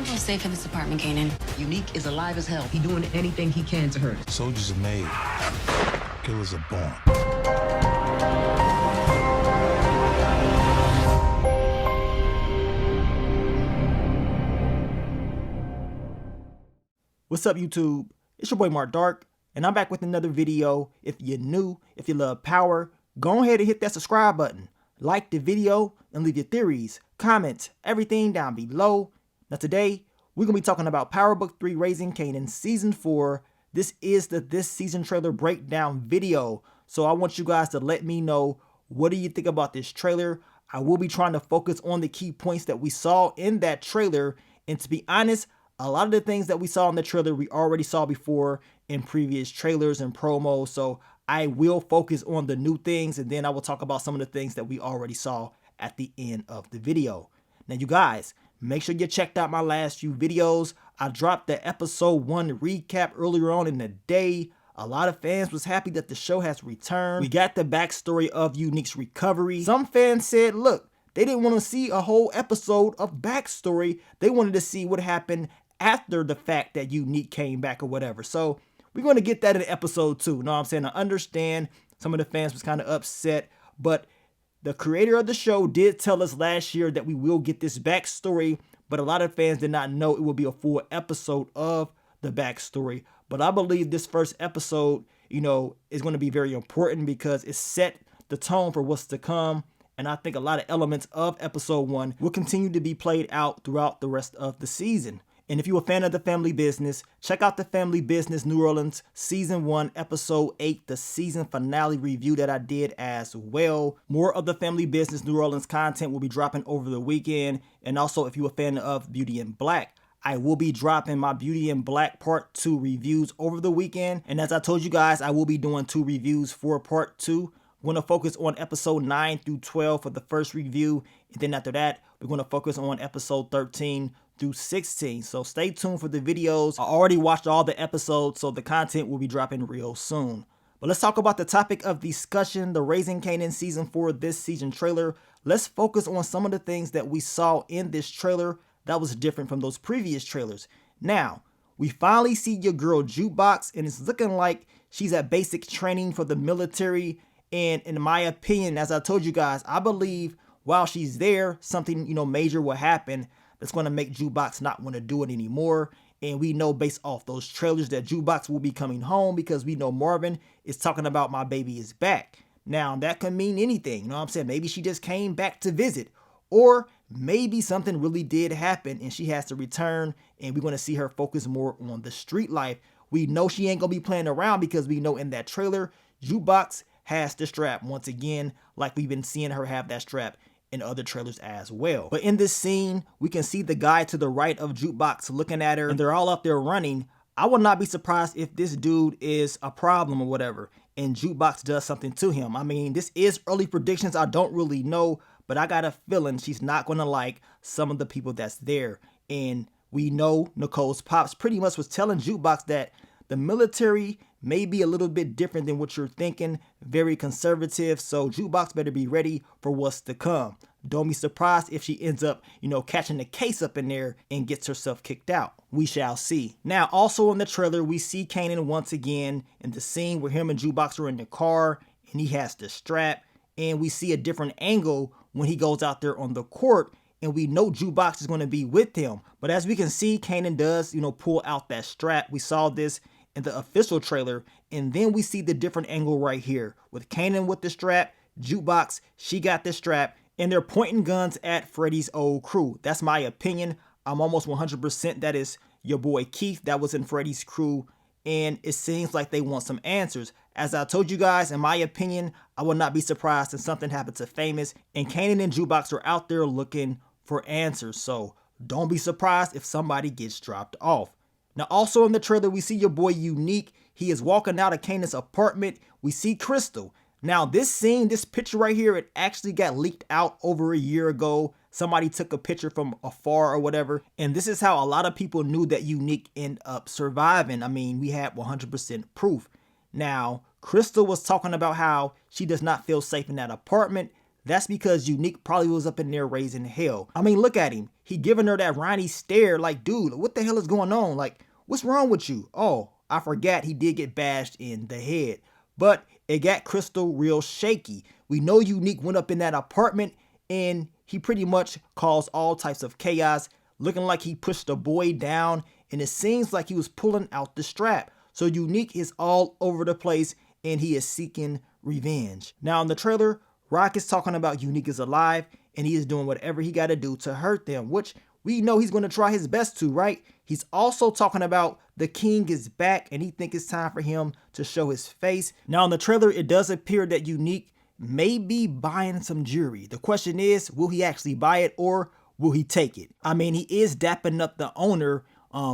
don't feel safe in this apartment, Kanan. Unique is alive as hell. He doing anything he can to hurt us. Soldiers are made. Killers are born. What's up, YouTube? It's your boy Mark Dark, and I'm back with another video. If you're new, if you love power, go ahead and hit that subscribe button. Like the video and leave your theories, comments, everything down below. Now today, we're going to be talking about Power Book 3 Raising Kanan Season 4. This is the This Season trailer breakdown video. So I want you guys to let me know, what do you think about this trailer? I will be trying to focus on the key points that we saw in that trailer. And to be honest, a lot of the things that we saw in the trailer, we already saw before in previous trailers and promos. So I will focus on the new things, and then I will talk about some of the things that we already saw at the end of the video. Now, you guys, make sure you checked out my last few videos. I dropped the episode 1 recap earlier on in the day. A lot of fans was happy that the show has returned. We got the backstory of Unique's recovery. Some fans said, look, they didn't want to see a whole episode of backstory. They wanted to see what happened after the fact that Unique came back or whatever. So we're going to get that in episode 2. Know what I'm saying? I understand some of the fans was kind of upset, but the creator of the show did tell us last year that we will get this backstory, but a lot of fans did not know it will be a full episode of the backstory. But I believe this first episode, is going to be very important because it set the tone for what's to come. And I think a lot of elements of episode 1 will continue to be played out throughout the rest of the season. And if you're a fan of The Family Business, check out The Family Business New Orleans Season 1, Episode 8, the season finale review that I did as well. More of The Family Business New Orleans content will be dropping over the weekend. And also, if you're a fan of Beauty in Black, I will be dropping my Beauty in Black Part 2 reviews over the weekend. And as I told you guys, I will be doing 2 reviews for Part 2. We're going to focus on episode 9 through 12 for the first review. And then after that, we're going to focus on episode 13 through 16. So stay tuned for the videos. I already watched all the episodes, so the content will be dropping real soon. But let's talk about the topic of discussion, the Raising Kanan Season 4 This Season trailer. Let's focus on some of the things that we saw in this trailer that was different from those previous trailers. Now, we finally see your girl Jukebox, and it's looking like she's at basic training for the military. And in my opinion, as I told you guys, I believe while she's there, something, major will happen that's going to make Jukebox not want to do it anymore. And we know based off those trailers that Jukebox will be coming home, because we know Marvin is talking about my baby is back. Now, that could mean anything. You know what I'm saying? Maybe she just came back to visit. Or maybe something really did happen and she has to return, and we're going to see her focus more on the street life. We know she ain't going to be playing around, because we know in that trailer, Jukebox has the strap once again, like we've been seeing her have that strap in other trailers as well. But in this scene, we can see the guy to the right of Jukebox looking at her, and they're all up there running. I would not be surprised if this dude is a problem or whatever, and Jukebox does something to him. I mean, this is early predictions. I don't really know, but I got a feeling she's not going to like some of the people that's there. And we know Nicole's pops pretty much was telling Jukebox that the military may be a little bit different than what you're thinking, very conservative, so Jukebox better be ready for what's to come. Don't be surprised if she ends up, catching the case up in there and gets herself kicked out. We shall see. Now, also in the trailer, we see Kanan once again in the scene where him and Jukebox are in the car, and he has the strap, and we see a different angle when he goes out there on the court, and we know Jukebox is going to be with him. But as we can see, Kanan does, pull out that strap. We saw this in the official trailer, and then we see the different angle right here with Kanan with the strap, Jukebox, she got the strap, and they're pointing guns at Freddy's old crew. That's my opinion. I'm almost 100% that is your boy Keith that was in Freddy's crew, and it seems like they want some answers. As I told you guys, in my opinion, I would not be surprised if something happened to Famous, and Kanan and Jukebox are out there looking for answers. So don't be surprised if somebody gets dropped off. Now, also in the trailer, we see your boy Unique. He is walking out of Kanan's apartment. We see Crystal. Now, this scene, this picture right here, it actually got leaked out over a year ago. Somebody took a picture from afar or whatever. And this is how a lot of people knew that Unique ended up surviving. I mean, we had 100% proof. Now, Crystal was talking about how she does not feel safe in that apartment. That's because Unique probably was up in there raising hell. I mean, look at him. he giving her that Ronnie stare like, dude, what the hell is going on? Like, what's wrong with you? Oh, I forgot he did get bashed in the head. But it got Crystal real shaky. We know Unique went up in that apartment and he pretty much caused all types of chaos, looking like he pushed the boy down, and it seems like he was pulling out the strap. So Unique is all over the place and he is seeking revenge. Now in the trailer, Rock is talking about Unique is alive and he is doing whatever he got to do to hurt them, which we know he's going to try his best to, right? He's also talking about the king is back and he think it's time for him to show his face. Now in the trailer, it does appear that Unique may be buying some jewelry. The question is, will he actually buy it or will he take it? I mean, he is dapping up the owner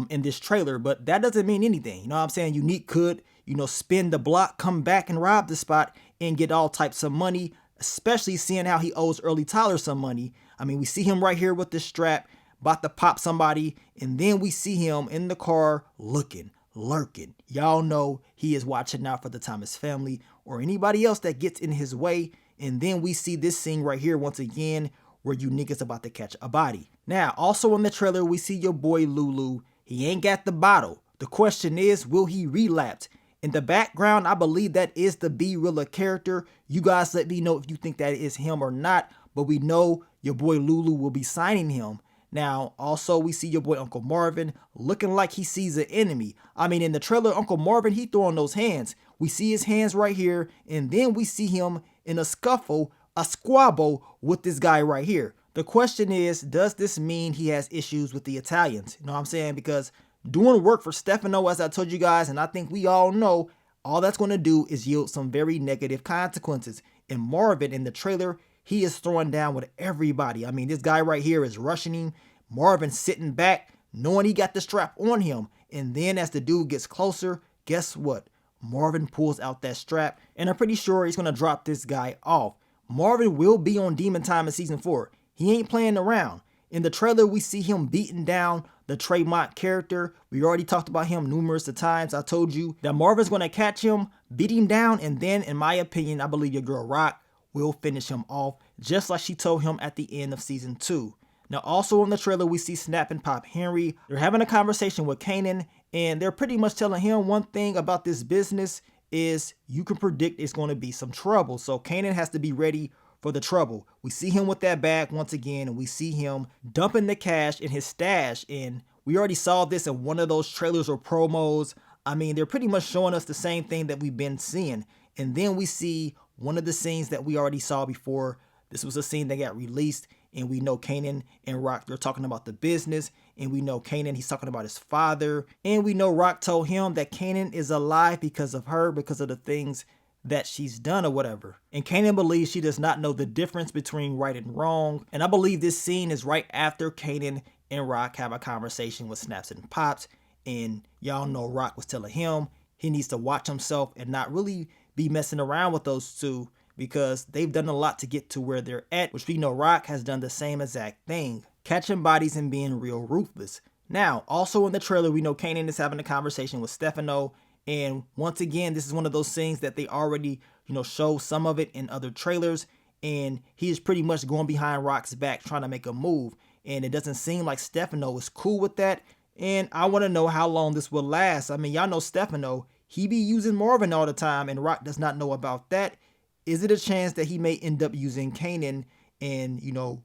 in this trailer, but that doesn't mean anything. You know what I'm saying? Unique could, spin the block, come back and rob the spot and get all types of money, especially seeing how he owes Early Tyler some money. I mean, we see him right here with the strap, about to pop somebody, and then we see him in the car looking, lurking. Y'all know he is watching out for the Thomas family or anybody else that gets in his way. And then we see this scene right here once again where Unique is about to catch a body. Now, also in the trailer, we see your boy Lulu. He ain't got the bottle. The question is, will he relapse? In the background, I believe that is the B-Rilla character. You guys let me know if you think that is him or not, but we know your boy Lulu will be signing him. Now, also, we see your boy Uncle Marvin looking like he sees an enemy. I mean, in the trailer, Uncle Marvin, he throwing those hands. We see his hands right here, and then we see him in a scuffle, a squabble with this guy right here. The question is, does this mean he has issues with the Italians? You know what I'm saying? Because doing work for Stefano, as I told you guys, and I think we all know, all that's going to do is yield some very negative consequences. And Marvin, in the trailer, he is throwing down with everybody. I mean, this guy right here is rushing him. Marvin sitting back, knowing he got the strap on him. And then as the dude gets closer, guess what? Marvin pulls out that strap, and I'm pretty sure he's going to drop this guy off. Marvin will be on Demon Time in Season 4. He ain't playing around. In the trailer, we see him beating down the Tremont character. We already talked about him numerous of times. I told you that Marvin's going to catch him, beat him down, and then, in my opinion, I believe your girl Rock will finish him off, just like she told him at the end of Season 2. Now, also in the trailer, we see Snap and Pop Henry. They're having a conversation with Kanan, and they're pretty much telling him one thing about this business is you can predict it's going to be some trouble. So Kanan has to be ready for the trouble. We see him with that bag once again, and we see him dumping the cash in his stash. And we already saw this in one of those trailers or promos. I mean, they're pretty much showing us the same thing that we've been seeing. And then we see one of the scenes that we already saw before. This was a scene that got released, and we know Kanan and Rock, they're talking about the business, and we know Kanan, he's talking about his father, and we know Rock told him that Kanan is alive because of her, because of the things that she's done or whatever. And Kanan believes she does not know the difference between right and wrong, and I believe this scene is right after Kanan and Rock have a conversation with Snaps and Pops, and y'all know Rock was telling him he needs to watch himself and not really be messing around with those two, because they've done a lot to get to where they're at, which we know Rock has done the same exact thing, catching bodies and being real ruthless. Now, also in the trailer, we know Kanan is having a conversation with Stefano, and once again, this is one of those things that they already, show some of it in other trailers, and he is pretty much going behind Rock's back trying to make a move, and it doesn't seem like Stefano is cool with that, and I want to know how long this will last. I mean, y'all know Stefano, he be using Marvin all the time, and Rock does not know about that. Is it a chance that he may end up using Kanan and,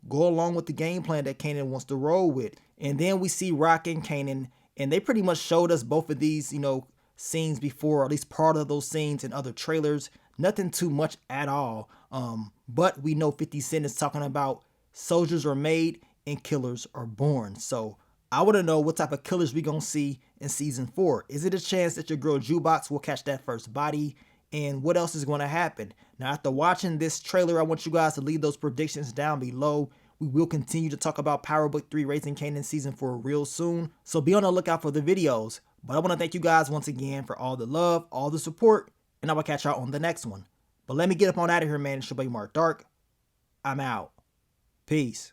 go along with the game plan that Kanan wants to roll with? And then we see Rock and Kanan, and they pretty much showed us both of these, scenes before, or at least part of those scenes in other trailers. Nothing too much at all. But we know 50 Cent is talking about soldiers are made and killers are born. So I want to know what type of killers we gonna see in Season 4. Is it a chance that your girl Jukebox will catch that first body? And what else is going to happen? Now, after watching this trailer, I want you guys to leave those predictions down below. We will continue to talk about Power Book 3 Raising Kanan Season 4 real soon, so be on the lookout for the videos. But I want to thank you guys once again for all the love, all the support, and I will catch y'all on the next one. But let me get up on out of here, man. It's your boy Mark Dark. I'm out. Peace.